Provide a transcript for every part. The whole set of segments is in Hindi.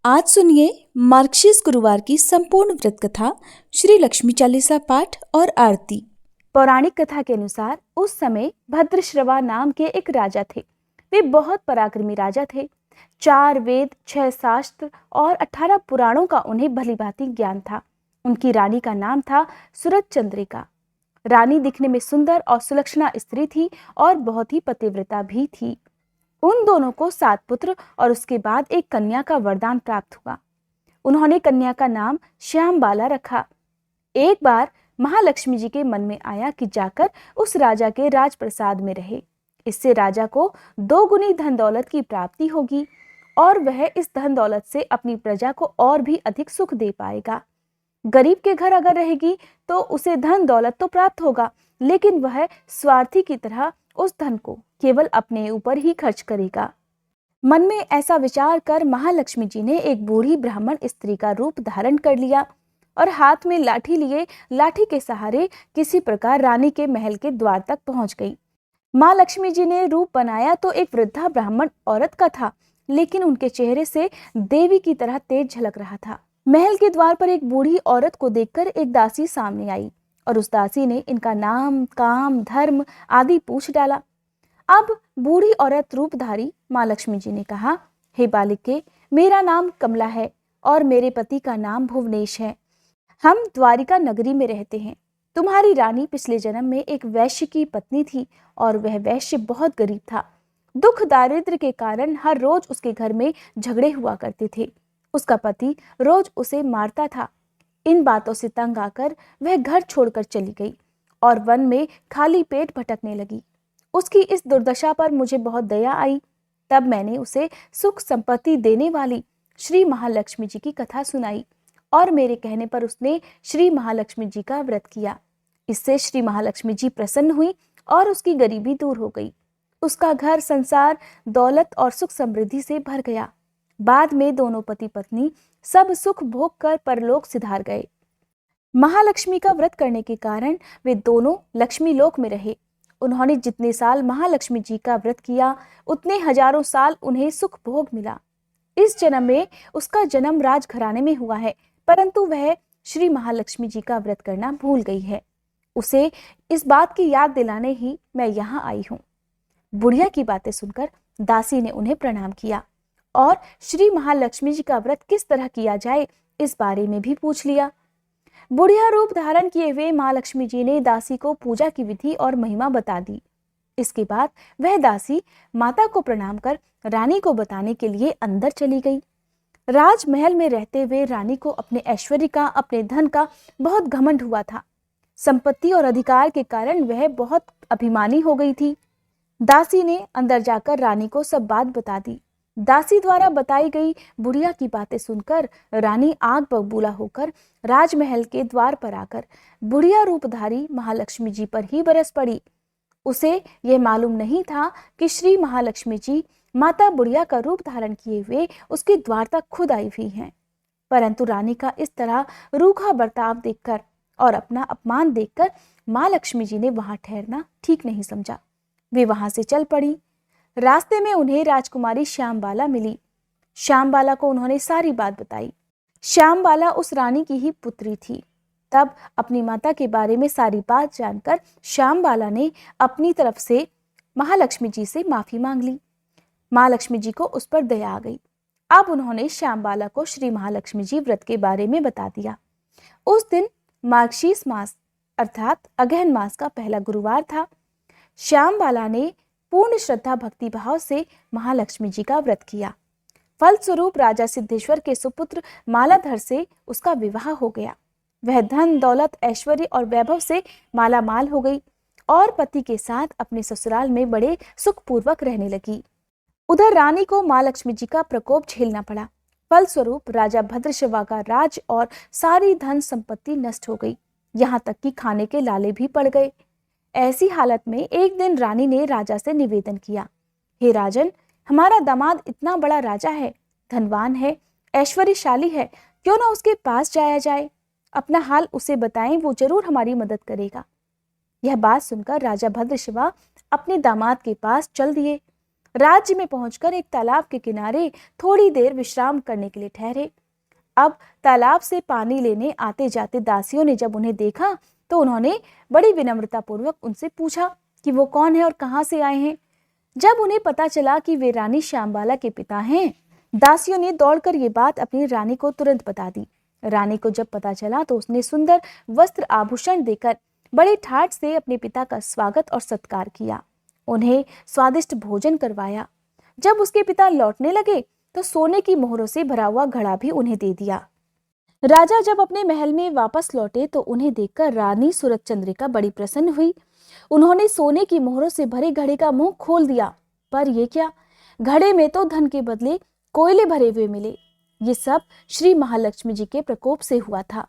आज सुनिए मार्गशीर्ष गुरुवार की संपूर्ण व्रत कथा, श्री लक्ष्मी चालीसा पाठ और आरती। पौराणिक कथा के अनुसार उस समय भद्रश्रवा नाम के एक राजा थे। वे बहुत पराक्रमी राजा थे। 4 वेद, 6 शास्त्र और 18 पुराणों का उन्हें भलीभांति ज्ञान था। उनकी रानी का नाम था सुरत चंद्रिका। रानी दिखने में सुंदर और सुलक्षणा स्त्री थी और बहुत ही पतिव्रता भी थी। उन दोनों को 7 पुत्र और उसके बाद एक कन्या का वरदान प्राप्त हुआ। उन्होंने कन्या का नाम श्यामबाला रखा। एक बार महालक्ष्मी जी के मन में आया कि जाकर उस राजा के राजप्रसाद में रहे। इससे राजा को 2 गुनी धन दौलत की प्राप्ति होगी और वह इस धन दौलत से अपनी प्रजा को और भी अधिक सुख दे पाएगा। गरीब के घर अगर रहेगी तो उसे धन दौलत तो प्राप्त होगा, लेकिन वह स्वार्थी की तरह उस धन को केवल अपने ऊपर ही खर्च करेगा। मन में ऐसा विचार कर महालक्ष्मी जी ने एक बूढ़ी ब्राह्मण स्त्री का रूप धारण कर लिया और हाथ में लाठी लिए लाठी के सहारे किसी प्रकार रानी के महल के द्वार तक पहुंच गई। माँ लक्ष्मी जी ने रूप बनाया तो एक वृद्धा ब्राह्मण औरत का था, लेकिन उनके चेहरे से देवी की तरह तेज झलक रहा था। महल के द्वार पर एक बूढ़ी औरत को देखकर एक दासी सामने आई और उस दासी ने इनका नाम, काम, धर्म आदि पूछ डाला। अब बूढ़ी औरत रूपधारी माँ लक्ष्मी जी ने कहा, हे बालिके, मेरा नाम कमला है और मेरे पति का नाम भुवनेश है। हम द्वारिका नगरी में रहते हैं। तुम्हारी रानी पिछले जन्म में एक वैश्य की पत्नी थी और वह वैश्य बहुत गरीब था। दुख दारिद्र्य के कारण हर रोज उसके घर में झगड़े हुआ करते थे। उसका पति रोज उसे मारता था। इन बातों से तंग आकर वह घर छोड़कर चली गई और वन में खाली पेट भटकने लगी। उसकी इस दुर्दशा पर मुझे बहुत दया आई। तब मैंने उसे सुख संपत्ति देने वाली श्री महालक्ष्मी जी की कथा सुनाई और मेरे कहने पर उसने श्री महालक्ष्मी जी का व्रत किया। इससे श्री महालक्ष्मी जी प्रसन्न हुई और उसकी गरीबी दूर हो गई। उसका घर संसार दौलत और सुख समृद्धि से भर गया। बाद में दोनों पति पत्नी सब सुख भोग कर परलोक सिधार गए। महालक्ष्मी का व्रत करने के कारण वे दोनों लक्ष्मी लोक में रहे। उन्होंने जितने साल महालक्ष्मी जी का व्रत किया उतने हजारों साल उन्हें सुख भोग मिला। इस जन्म में उसका जन्म राजघराने में हुआ है, परंतु वह श्री महालक्ष्मी जी का व्रत करना भूल गई है। उसे इस बात की याद दिलाने ही मैं यहाँ आई हूँ। बुढ़िया की बातें सुनकर दासी ने उन्हें प्रणाम किया और श्री महालक्ष्मी जी का व्रत किस तरह किया जाए इस बारे में भी पूछ लिया। बुढ़िया रूप धारण किए हुए माँ लक्ष्मी जी ने दासी को पूजा की विधि और महिमा बता दी। इसके बाद वह दासी माता को प्रणाम कर रानी को बताने के लिए अंदर चली गई। राजमहल में रहते हुए रानी को अपने ऐश्वर्य का, अपने धन का बहुत घमंड हुआ था। संपत्ति और अधिकार के कारण वह बहुत अभिमानी हो गई थी। दासी ने अंदर जाकर रानी को सब बात बता दी। दासी द्वारा बताई गई बुढ़िया की बातें सुनकर रानी आग बबूला होकर राजमहल के द्वार पर आकर बुढ़िया रूपधारी महालक्ष्मी जी पर ही बरस पड़ी। उसे यह मालूम नहीं था कि श्री महालक्ष्मी जी माता बुढ़िया का रूप धारण किए हुए उसके द्वार तक खुद आई हुई हैं। परंतु रानी का इस तरह रूखा बर्ताव देखकर और अपना अपमान देखकर माँ लक्ष्मी जी ने वहां ठहरना ठीक नहीं समझा। वे वहां से चल पड़ी। रास्ते में उन्हें राजकुमारी श्यामबाला मिली। श्यामबाला को उन्होंने सारी बात बताई। श्यामबाला उस रानी की ही पुत्री थी। तब अपनी माता के बारे में सारी बात जानकर श्यामबाला ने अपनी तरफ से महालक्ष्मी जी से माफी मांग ली। माँ लक्ष्मी जी को उस पर दया आ गई। अब उन्होंने श्यामबाला को श्री महालक्ष्मी जी व्रत के बारे में बता दिया। उस दिन मार्गशीर्ष मास अर्थात अगहन मास का पहला गुरुवार था। श्यामबाला ने पूर्ण श्रद्धा भक्ति भाव से महालक्ष्मी जी का व्रत किया। फलस्वरूप राजा सिद्धेश्वर के सुपुत्र मालाधर से उसका विवाह हो गया। वह धन दौलत ऐश्वर्य और वैभव से माला माल हो गई और पति के साथ अपने ससुराल में बड़े सुखपूर्वक रहने लगी। उधर रानी को माँ लक्ष्मी जी का प्रकोप झेलना पड़ा। फलस्वरूप राजा भद्रश्रवा का राज और सारी धन संपत्ति नष्ट हो गई। यहाँ तक कि खाने के लाले भी पड़ गए। ऐसी हालत में एक दिन रानी ने राजा से निवेदन किया, हे राजन, हमारा दामाद इतना बड़ा राजा है, धनवान है, ऐश्वर्यशाली है, क्यों ना उसके पास जाया जाए। अपना हाल उसे बताएं, वो जरूर हमारी मदद करेगा। यह बात सुनकर राजा भद्रश्रवा अपने दामाद के पास चल दिए। राज्य में पहुंचकर एक तालाब के किनारे थोड़ी देर विश्राम करने के लिए ठहरे। अब तालाब से पानी लेने आते जाते दासियों ने जब उन्हें देखा तो उन्होंने बड़ी विनम्रता पूर्वक उनसे पूछा कि वो कौन है और कहां से आए हैं। जब उन्हें पता चला कि वे रानी श्यामबाला के पिता हैं, दासियों ने दौड़कर ये बात अपनी रानी को तुरंत बता दी। रानी को जब पता चला तो उसने सुंदर वस्त्र आभूषण देकर बड़े ठाट से अपने पिता का स्वागत और सत्कार किया। उन्हें स्वादिष्ट भोजन करवाया। जब उसके पिता लौटने लगे तो सोने की मोहरों से भरा हुआ घड़ा भी उन्हें दे दिया। राजा जब अपने महल में वापस लौटे तो उन्हें देखकर रानी सूरजचंद्रिका बड़ी प्रसन्न हुई। उन्होंने सोने की मोहरों से भरे घड़े का मुंह खोल दिया, पर यह क्या, घड़े में तो धन के बदले कोयले भरे हुए मिले। ये सब श्री महालक्ष्मी जी के प्रकोप से हुआ था।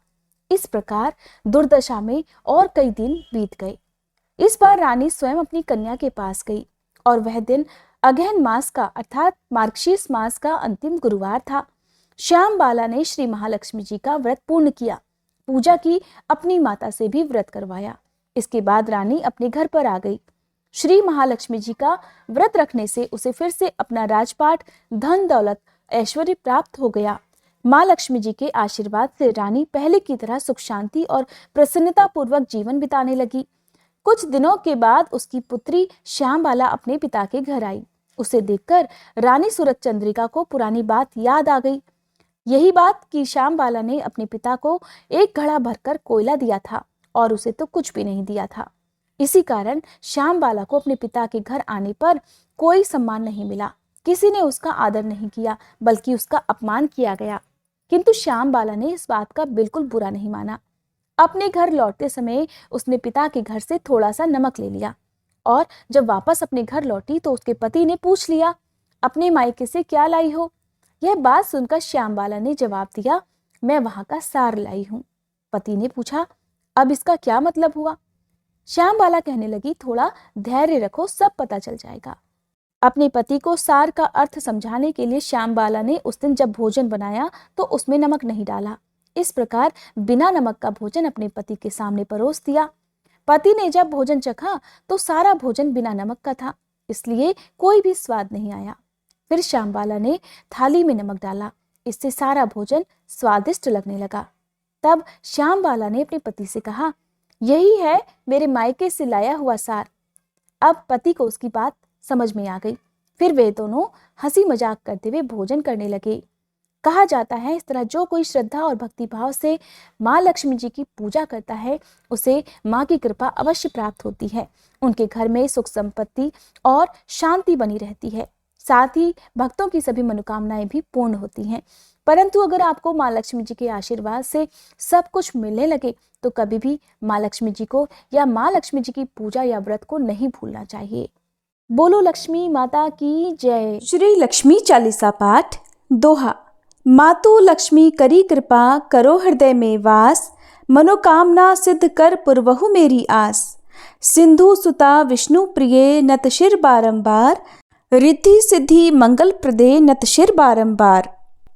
इस प्रकार दुर्दशा में और कई दिन बीत गए। इस बार रानी स्वयं अपनी कन्या के पास गई और वह दिन अगहन मास का अर्थात मार्गशीर्ष मास का अंतिम गुरुवार था। श्यामबाला ने श्री महालक्ष्मी जी का व्रत पूर्ण किया, पूजा की, अपनी माता से भी व्रत करवाया। इसके बाद रानी अपने घर पर आ गई। श्री महालक्ष्मी जी का व्रत रखने से उसे फिर से अपना राजपाट, धन दौलत, ऐश्वर्य प्राप्त हो गया। माँ लक्ष्मी जी के आशीर्वाद से रानी पहले की तरह सुख शांति और प्रसन्नता पूर्वक जीवन बिताने लगी। कुछ दिनों के बाद उसकी पुत्री श्यामबाला अपने पिता के घर आई। उसे देखकर रानी सूरजचंद्रिका को पुरानी बात याद आ गई। यही बात कि श्यामबाला ने अपने पिता को एक घड़ा भरकर कोयला दिया था और उसे तो कुछ भी नहीं दिया था। इसी कारण श्यामबाला को अपने पिता के घर आने पर कोई सम्मान नहीं मिला। किसी ने उसका आदर नहीं किया, बल्कि उसका अपमान किया गया। किंतु श्यामबाला ने इस बात का बिल्कुल बुरा नहीं माना। अपने घर लौटते समय उसने पिता के घर से थोड़ा सा नमक ले लिया और जब वापस अपने घर लौटी तो उसके पति ने पूछ लिया, अपने मायके से क्या लाई हो? यह बात सुनकर श्यामबाला ने जवाब दिया, मैं वहां का सार लाई हूं। पति ने पूछा, अब इसका क्या मतलब हुआ? श्यामबाला कहने लगी, थोड़ा धैर्य रखो, सब पता चल जाएगा। अपने पति को सार का अर्थ समझाने के लिए श्यामबाला ने उस दिन जब भोजन बनाया तो उसमें नमक नहीं डाला। इस प्रकार बिना नमक का भोजन अपने पति के सामने परोस दिया। पति ने जब भोजन चखा तो सारा भोजन बिना नमक का था, इसलिए कोई भी स्वाद नहीं आया। फिर श्यामबाला ने थाली में नमक डाला, इससे सारा भोजन स्वादिष्ट लगने लगा। तब श्यामबाला ने अपने पति से कहा, यही है मेरे मायके से लाया हुआ सार। अब पति को उसकी बात समझ में आ गई। फिर वे दोनों हंसी मजाक करते हुए भोजन करने लगे। कहा जाता है, इस तरह जो कोई श्रद्धा और भक्ति भाव से माँ लक्ष्मी जी की पूजा करता है उसे माँ की कृपा अवश्य प्राप्त होती है। उनके घर में सुख संपत्ति और शांति बनी रहती है। साथ ही भक्तों की सभी मनोकामनाएं भी पूर्ण होती हैं। परंतु अगर आपको माँ लक्ष्मी जी के आशीर्वाद से सब कुछ मिलने लगे तो कभी भी माँ लक्ष्मी जी को या माँ लक्ष्मी जी की पूजा या व्रत को नहीं भूलना चाहिए। बोलो लक्ष्मी माता की जय। श्री लक्ष्मी चालीसा पाठ। दोहा। मातु लक्ष्मी करी कृपा, करो हृदय में वास, मनोकामना सिद्ध कर पुरवहु मेरी आस। सिंधु सुता विष्णु प्रिय, नत शिर बारंबार, रिद्धि सिद्धि मंगल प्रदे, नत शिर बारंबार।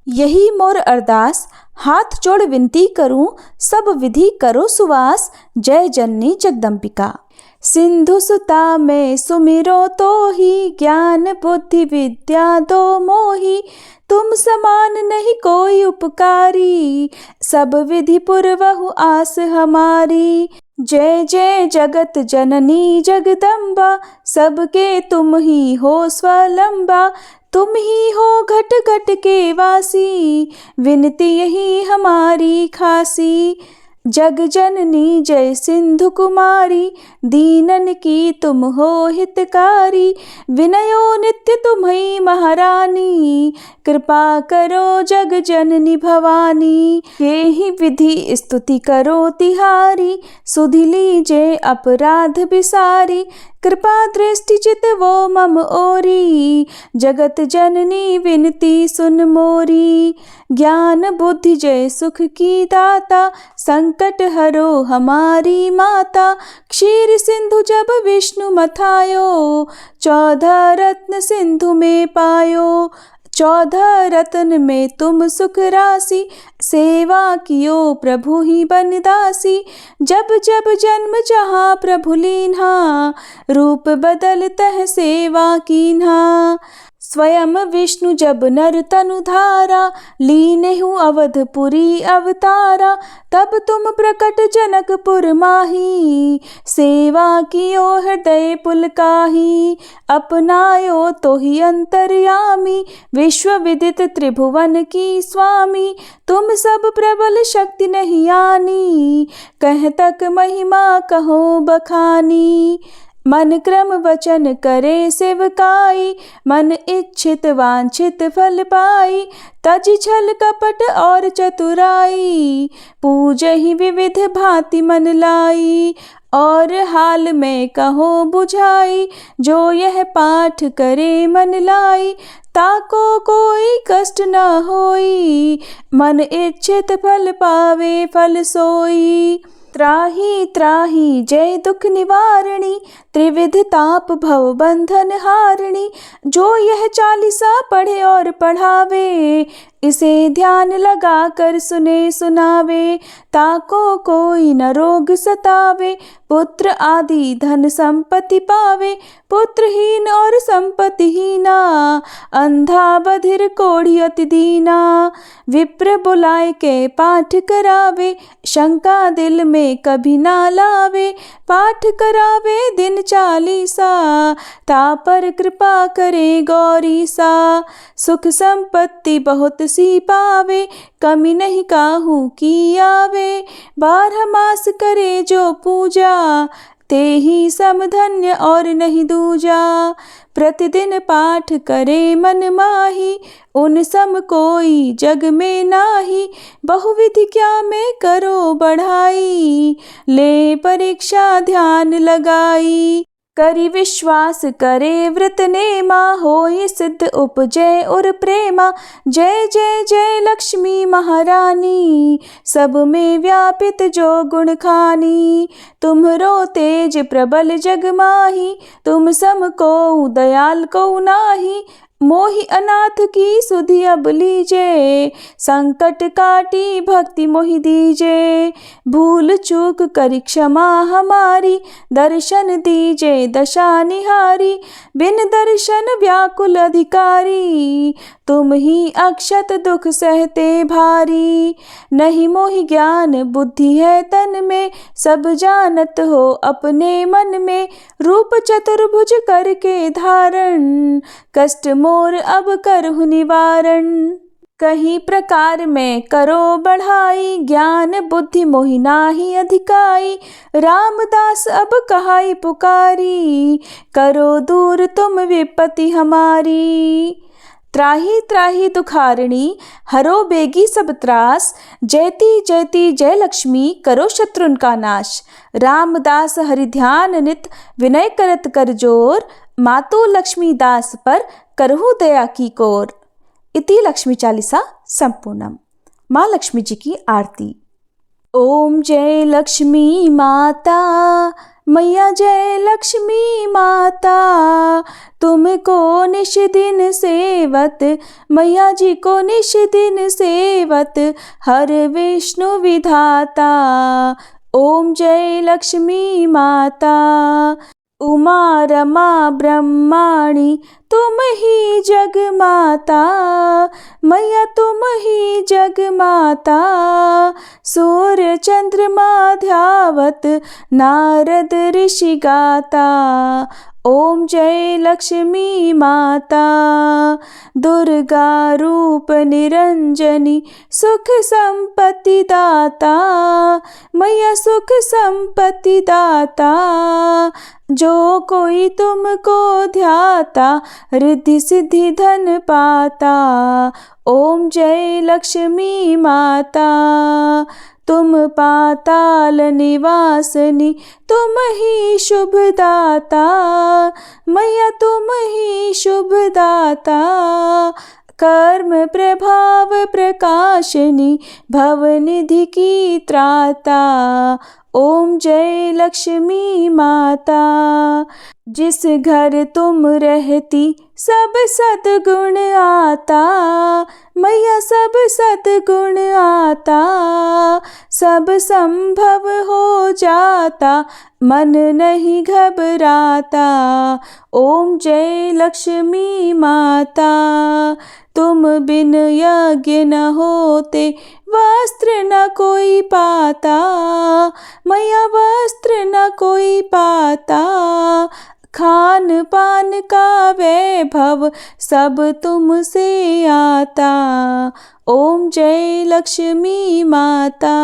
यही मोर अरदास, हाथ जोड़ विनती करूं, सब विधि करो सुवास, जय जननी जगदम्बिका। सिंधु सुता में सुमिरो तो ही, ज्ञान बुद्धि विद्या दो मोही, तुम समान नहीं कोई उपकारी, सब विधि पुरवहु आस हमारी। जय जय जगत जननी जगदम्बा, सबके तुम ही हो स्वलंबा, तुम ही हो घट घट के वासी, विनती यही हमारी खासी। जग जननी जय सिंधु कुमारी, दीनन की तुम हो हितकारी, विनयो नित्य तुम्ही महारानी, कृपा करो जग जननी भवानी। यही विधि स्तुति करो तिहारी, सुधि लीजे अपराध बिसारी, कृपा दृष्टि चित वो मम ओरी, जगत जननी विनती सुन मोरी। ज्ञान बुद्धि जय सुख की दाता, संकट हरो हमारी माता, क्षीर सिंधु जब विष्णु मथायो, 14 रत्न सिंधु में पायो, 14 रत्न में तुम सुख राशि, सेवा कियो प्रभु ही बन दासी। जब जब जन्म जहाँ प्रभु लीन्हा, रूप बदलतः सेवा कीन्हा। स्वयं विष्णु जब नर तनु धारा, लीनेहु अवधपुरी अवतारा। तब तुम प्रकट जनकपुर माही, सेवा कियो हृदय पुलकाही। अपनायो तो ही अंतर्यामी, विश्व विदित त्रिभुवन की स्वामी। तुम सब प्रबल शक्ति नहीं आनी, कह तक महिमा कहो बखानी। मन क्रम वचन करे सेवकाई, मन इच्छित वांछित फल पाई। तज छल कपट और चतुराई, पूजहि विविध भांति मन लाई। और हाल में कहो बुझाई, जो यह पाठ करे मन लाई। ताको कोई कष्ट न होई, मन इच्छित फल पावे फल सोई। त्राहि त्राहि जय दुख निवारणी, त्रिविध ताप भव बंधन हारणी। जो यह चालीसा पढ़े और पढ़ावे, इसे ध्यान लगा कर सुने सुनावे। ताको कोई न रोग सतावे, पुत्र आदि धन संपत्ति पावे। पुत्रहीन और संपत्तिहीना, अंधा बधिर कोढ़ी अति दीना। विप्र बुलाए के पाठ करावे, शंका दिल में कभी ना लावे। पाठ करावे दिन चालीसा, ता पर कृपा करे गौरी सा। सुख संपत्ति बहुत सी पावे, कमी नहीं काहू की आवे। 12 मास करे जो पूजा, ते ही समधन्य और नहीं दूजा। प्रतिदिन पाठ करे मन माही, उन सम कोई जग में नाही। बहुविधि क्या में करो बढ़ाई, ले परीक्षा ध्यान लगाई। करी विश्वास करे व्रत नेमा, होई सिद्ध उपजय और प्रेमा। जय जय जय लक्ष्मी महारानी, सब में व्यापित जो गुण खानी। तुम्हरो तेज प्रबल जग माही, तुम सम को दयाल को नाही। मोहि अनाथ की सुधि अब लीजे, संकट काटी भक्ति मोहि दीजे। भूल चूक करी क्षमा हमारी, दर्शन दीजे दशा निहारी। बिन दर्शन व्याकुल अधिकारी, तुम ही अक्षत दुख सहते भारी। नहीं मोहि ज्ञान बुद्धि है तन में, सब जानत हो अपने मन में। रूप चतुर्भुज करके धारण, कष्ट मोर अब करहु निवारण। कहीं प्रकार में करो बढ़ाई, ज्ञान बुद्धि मोहि नाही अधिकाई। रामदास अब कहाई पुकारी, करो दूर तुम विपत्ति हमारी। त्राहि त्राहि दुखारिणी, हरो बेगी सब त्रास। जयति जयति जय लक्ष्मी, करो शत्रुन का नाश। रामदास हरि ध्यान नित, विनय करत कर जोर। मातु लक्ष्मी दास पर, करहु दया की कोर। इति लक्ष्मी चालीसा संपूर्णम। माँ लक्ष्मी जी की आरती। ओम जय लक्ष्मी माता, मैया जय लक्ष्मी माता। तुमको निश दिन सेवत, मैया जी को निश दिन सेवत। हर विष्णु विधाता, ओम जय लक्ष्मी माता। उमा रमा ब्रह्माणी, तुम ही जग माता। मैया तुम ही जग माता। सूर्य चंद्रमा ध्यावत, नारद ऋषि गाता। ओम जय लक्ष्मी माता। दुर्गा रूप निरंजनी, सुख संपत्ति दाता। मैया सुख संपत्ति दाता। जो कोई तुमको ध्याता, रिद्धि सिद्धि धन पाता। ओम जय लक्ष्मी माता। तुम पाताल निवासनी, तुम ही शुभ दाता। मैया तुम ही शुभ दाता। कर्म प्रभाव प्रकाशनी, भवनिधि की त्राता। ओम जय लक्ष्मी माता। जिस घर तुम रहती सब सद्गुण आता, मैया सब सद्गुण आता। सब संभव हो जाता, मन नहीं घबराता। ओम जय लक्ष्मी माता। तुम बिन यज्ञ न होते, वस्त्र न कोई पाता। मैया वस्त्र न कोई पाता। खान पान का वैभव सब तुमसे आता। ओम जय लक्ष्मी माता।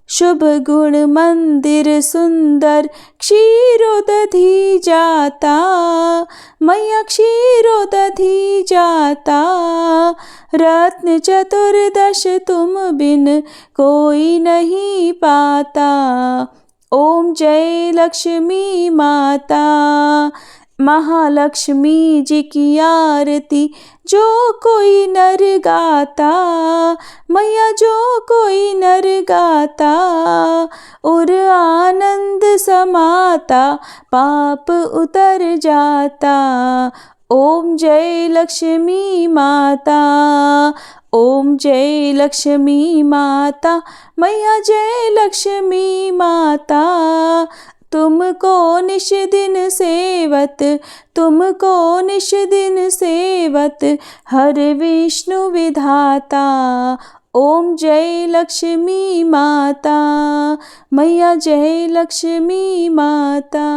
शुभ गुण मंदिर सुंदर, क्षीरोदधि जाता। मैया क्षीरोदधि जाता। रत्न चतुर्दश तुम बिन कोई नहीं पाता। ओम जय लक्ष्मी माता। महालक्ष्मी जी की आरती जो कोई नर गाता। मैया जो कोई नर गाता, और आनंद समाता, पाप उतर जाता। ओम जय लक्ष्मी माता। ओम जय लक्ष्मी माता। मैया जय लक्ष्मी माता। तुमको निश दिन सेवत, तुमको निश दिन सेवत, हर विष्णु विधाता। ओम जय लक्ष्मी माता। मैया जय लक्ष्मी माता।